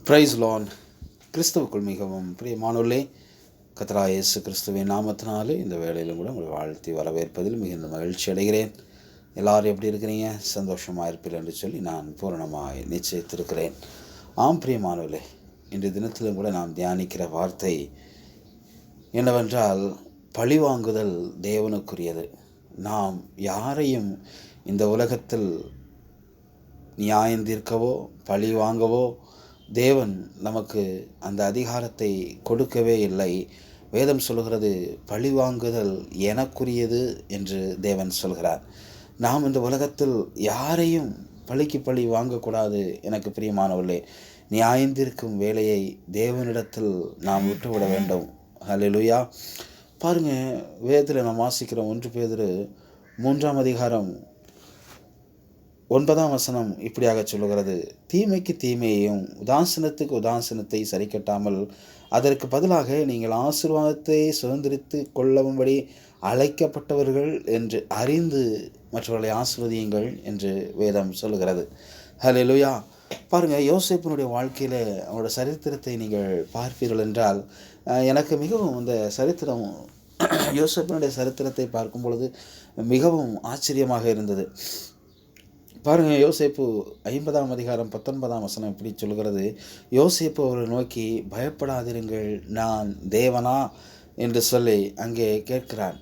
Price Lord. கிறிஸ்துவுக்குள் மிகவும் பிரியமானவர்களே, கர்த்தராகிய இயேசு கிறிஸ்துவின் நாமத்தினாலே இந்த வேளையிலும் கூட உங்களை வாழ்த்தி வரவேற்பதில் மிகுந்த மகிழ்ச்சி அடைகிறேன். எல்லாரும் எப்படி இருக்கிறீங்க? சந்தோஷமாக இருப்பீர்கள் என்று சொல்லி நான் பூரணமாய் நிச்சயித்திருக்கிறேன். ஆம் பிரியமானவர்களே, இன்றைய தினத்திலும் கூட நாம் தியானிக்கிற வார்த்தை என்னவென்றால், பழிவாங்குதல் தேவனுக்குரியது. நாம் யாரையும் இந்த உலகத்தில் நியாயம் தீர்க்கவோ பழி வாங்கவோ தேவன் நமக்கு அந்த அதிகாரத்தை கொடுக்கவே இல்லை. வேதம் சொல்கிறது, பழி வாங்குதல் எனக்குரியது என்று தேவன் சொல்கிறார். நாம் இந்த உலகத்தில் யாரையும் பழிக்கு பழி வாங்கக்கூடாது. எனக்கு பிரியமானவர்களே, நியாயந்திருக்கும் வேலையை தேவனிடத்தில் நாம் விட்டுவிட வேண்டும். ஹல்லேலூயா. பாருங்கள், வேதத்தில் நாம் வாசிக்கிறோம். 1 பேதுரு 3 அதிகாரம் 9 இப்படியாக சொல்லுகிறது, தீமைக்கு தீமையையும் உதாசீனத்துக்கு உதாசீனத்தை சரி கட்டாமல் அதற்கு பதிலாக நீங்கள் ஆசீர்வாதத்தை சுதந்திரித்து கொள்ளும்படி அழைக்கப்பட்டவர்கள் என்று அறிந்து மற்றவர்களை ஆசீர்வதியுங்கள் என்று வேதம் சொல்லுகிறது. ஹல்லேலூயா. பாருங்கள், யோசேப்பினுடைய வாழ்க்கையில் அவனோட சரித்திரத்தை நீங்கள் பார்ப்பீர்கள் என்றால், எனக்கு மிகவும் அந்த சரித்திரம் யோசேப்பினுடைய சரித்திரத்தை பார்க்கும் பொழுது மிகவும் ஆச்சரியமாக இருந்தது. பாருங்கள், யோசேப்பு 50 அதிகாரம் 19 இப்படி சொல்கிறது, யோசேப்பு அவரை நோக்கி பயப்படாதிருங்கள், நான் தேவனா என்று சொல்லி அங்கே கேட்கிறான்.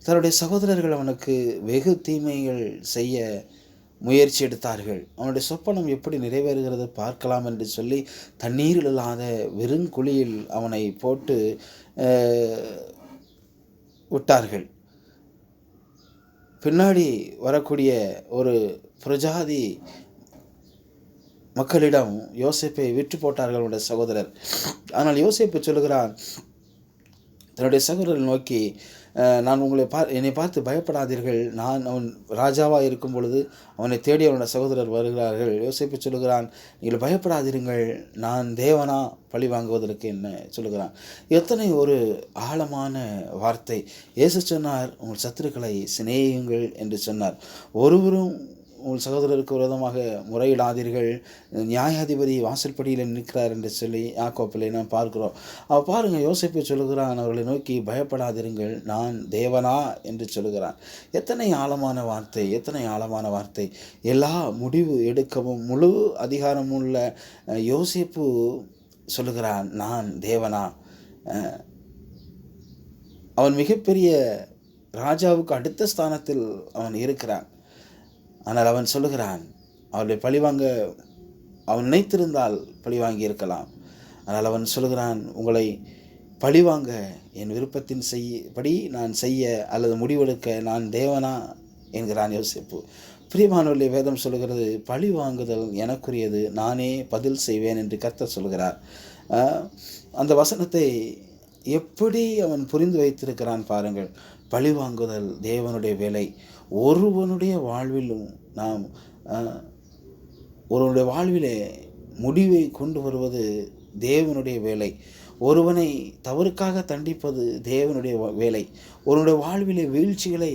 தன்னுடைய சகோதரர்கள் அவனுக்கு வெகு தீமைகள் செய்ய முயற்சி எடுத்தார்கள். அவனுடைய சொப்பனம் எப்படி நிறைவேறுகிறது பார்க்கலாம் என்று சொல்லி தண்ணீரில் இல்லாத வெறுங்குழியில் அவனை போட்டு விட்டார்கள். பின்னாடி வரக்கூடிய ஒரு பிரஜாதி மக்களிடம் யோசேப்பை விற்று போட்டார்கள் அவனுடைய சகோதரர். ஆனால் யோசேப்பு சொல்லுகிறான் தன்னுடைய சகோதரரை நோக்கி, நான் என்னை பார்த்து பயப்படாதீர்கள், நான் அவன் ராஜாவாக இருக்கும் பொழுது அவனை தேடி அவனுடைய சகோதரர் வருகிறார்கள். யோசேப்பு சொல்லுகிறான், நீங்கள் பயப்படாதீர்கள், நான் தேவனா பழி வாங்குவதற்கு என்ன சொல்லுகிறான். எத்தனை ஒரு ஆழமான வார்த்தை. இயேசு சொன்னார், உங்கள் சத்துருக்களை சிநேகியுங்கள் என்று சொன்னார். ஒருவரும் உங்கள் சகோதரருக்கு விரோதமாக முறையிடாதீர்கள், நியாயாதிபதி வாசல்படியில் நிற்கிறார் என்று சொல்லி யாக்கோப்பிலே நாம் பார்க்கிறோம். அவள் பாருங்கள், யோசேப்பு சொல்லுகிறான், அவர்களை நோக்கி பயப்படாதிருங்கள், நான் தேவனா என்று சொல்லுகிறான். எத்தனை ஆழமான வார்த்தை, எத்தனை ஆழமான வார்த்தை. எல்லா முடிவு எடுக்கவும் முழு அதிகாரமுள்ள யோசேப்பு சொல்லுகிறான், நான் தேவனா. அவன் மிகப்பெரிய ராஜாவுக்கு அடுத்த ஸ்தானத்தில் அவன் இருக்கிறான். ஆனால் அவன் சொல்லுகிறான், அவளை பழிவாங்க அவன் நினைத்திருந்தால் பழிவாங்கி இருக்கலாம். ஆனால் அவன் சொல்லுகிறான், உங்களை பழிவாங்க என் விருப்பத்தின் படி நான் செய்ய அல்லது முடிவெடுக்க நான் தேவனா என்கிறான் யோசேப்பு. பிரியமானவர்களே, வேதம் சொல்லுகிறது, பழி வாங்குதல் எனக்குரியது, நானே பதில் செய்வேன் என்று கர்த்தர் சொல்கிறார். அந்த வசனத்தை எப்படி அவன் புரிந்து வைத்திருக்கிறான் பாருங்கள். பழி வாங்குதல் தேவனுடைய வேலை. ஒருவனுடைய வாழ்விலும் நாம் ஒருவனுடைய வாழ்விலே முடிவை கொண்டு வருவது தேவனுடைய வேலை. ஒருவனை தவறுக்காக தண்டிப்பது தேவனுடைய வேலை. ஒருவனுடைய வாழ்விலே வீழ்ச்சிகளை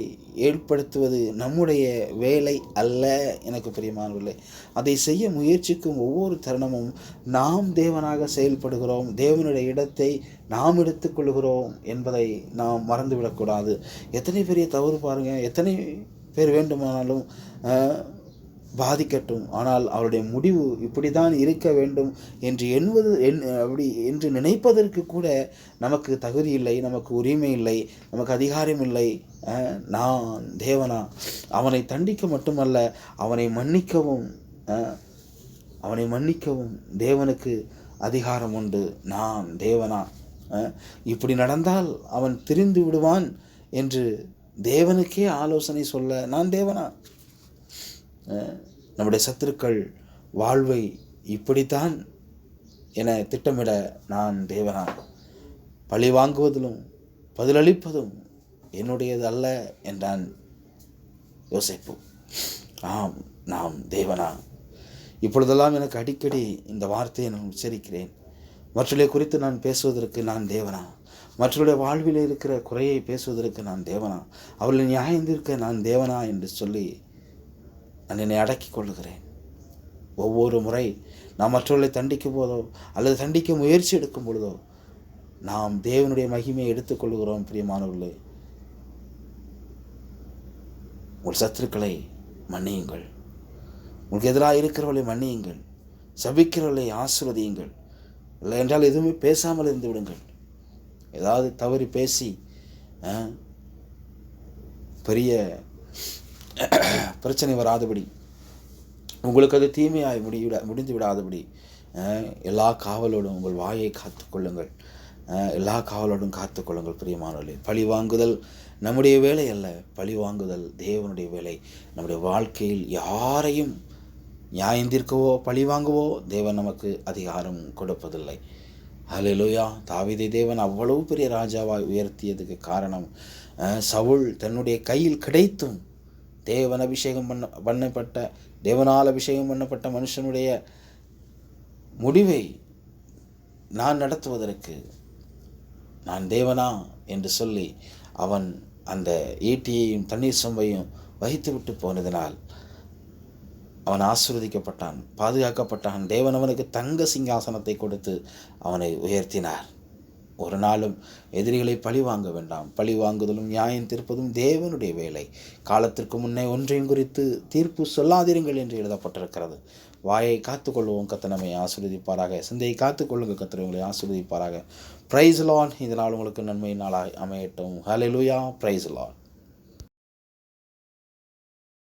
ஏற்படுத்துவது நம்முடைய வேலை அல்ல. எனக்கு பிரியமானவர்களே, அதை செய்ய முயற்சிக்கும் ஒவ்வொரு தருணமும் நாம் தேவனாக செயல்படுகிறோம், தேவனுடைய இடத்தை நாம் எடுத்துக்கொள்கிறோம் என்பதை நாம் மறந்துவிடக்கூடாது. எத்தனை பெரிய தவறு பாருங்கள், எத்தனை பேர் வேண்டுமானாலும் பாதிக்கட்டும், ஆனால் அவருடைய முடிவு இப்படி தான் இருக்க வேண்டும் என்று அப்படி என்று நினைப்பதற்கு கூட நமக்கு தகுதி இல்லை, நமக்கு உரிமை இல்லை, நமக்கு அதிகாரம் இல்லை. நான் தேவனா. அவனை தண்டிக்க மட்டுமல்ல, அவனை மன்னிக்கவும் தேவனுக்கு அதிகாரம் உண்டு. நான் தேவனா. இப்படி நடந்தால் அவன் திரிந்து விடுவான் என்று தேவனுக்கே ஆலோசனை சொல்ல நான் தேவனா. நம்முடைய சத்துருக்கள் வாழ்வை இப்படித்தான் என திட்டமிட நான் தேவனா. பழி வாங்குவதிலும் பதிலளிப்பதும் என்னுடையது அல்ல என்றான் யோசேப்பு. ஆம், நாம் தேவனா. இப்பொழுதெல்லாம் எனக்கு அடிக்கடி இந்த வார்த்தையை நான் உச்சரிக்கிறேன். மற்றவர்களை குறித்து நான் பேசுவதற்கு நான் தேவனா. மற்றவருடைய வாழ்வில் இருக்கிற குறையை பேசுவதற்கு நான் தேவனா. அவர்களை நியாயந்திருக்க நான் தேவனா என்று சொல்லி நான் என்னை அடக்கி கொள்ளுகிறேன். ஒவ்வொரு முறை நாம் மற்றவர்களை தண்டிக்கும் போதோ அல்லது தண்டிக்க முயற்சி எடுக்கும் பொழுதோ நாம் தேவனுடைய மகிமையை எடுத்துக்கொள்கிறோம். பிரியமானவர்களே, உங்கள் சத்துருக்களை மன்னியுங்கள், உங்களுக்கு எதிராக இருக்கிறவர்களை மன்னியுங்கள், சபிக்கிறவர்களை ஆசீர்வதியுங்கள். இல்லை என்றால் எதுவுமே பேசாமல் இருந்து விடுங்கள். ஏதாவது தவறி பேசி பெரிய பிரச்சனை வராதபடி, உங்களுக்கு அது தீமையாய் முடிந்து விடாதபடி எல்லா காவலோடும் உங்கள் வாயை காத்துக்கொள்ளுங்கள். எல்லா காவலோடும் காத்துக்கொள்ளுங்கள். பிரியமானவர்களே, பழி வாங்குதல் நம்முடைய வேலை அல்ல, பழி வாங்குதல் தேவனுடைய வேலை. நம்முடைய வாழ்க்கையில் யாரையும் நியாயம் தீர்க்கவோ பழி வாங்கவோ தேவன் நமக்கு அதிகாரம் கொடுப்பதில்லை. ஹல்லேலூயா. தாவீதை தேவன் அவ்வளவு பெரிய ராஜாவாய் உயர்த்தியதுக்கு காரணம், சவுல் தன்னுடைய கையில் கிடைத்தும் தேவனால் அபிஷேகம் பண்ணப்பட்ட மனுஷனுடைய முடிவை நான் நடத்துவதற்கு நான் தேவனா என்று சொல்லி அவன் அந்த ஈட்டியையும் தண்ணீர் சொம்பையும் வகித்து விட்டு போனதினால் அவன் ஆசீர்வதிக்கப்பட்டான், பாதுகாக்கப்பட்டான். தேவன் அவனுக்கு தங்க சிங்காசனத்தை கொடுத்து அவனை உயர்த்தினார். ஒரு நாளும் எதிரிகளை பழி வாங்க வேண்டாம். பழி வாங்குதலும் நியாயம் தீர்ப்பதும் தேவனுடைய வேலை. காலத்திற்கு முன்னே ஒன்றையும் குறித்து தீர்ப்பு சொல்லாதிருங்கள் என்று எழுதப்பட்டிருக்கிறது. வாயை காத்துக்கொள்வோம். கர்த்தர் நம்மை ஆசீர்வதிப்பாராக. சிந்தையை காத்துக்கொள்ளுங்கள். கர்த்தர் உங்களை ஆசீர்வதிப்பாராக. Praise Lord. இதனால் உங்களுக்கு நன்மை நாளாய் அமையட்டும். ஹல்லேலூயா. Praise Lord.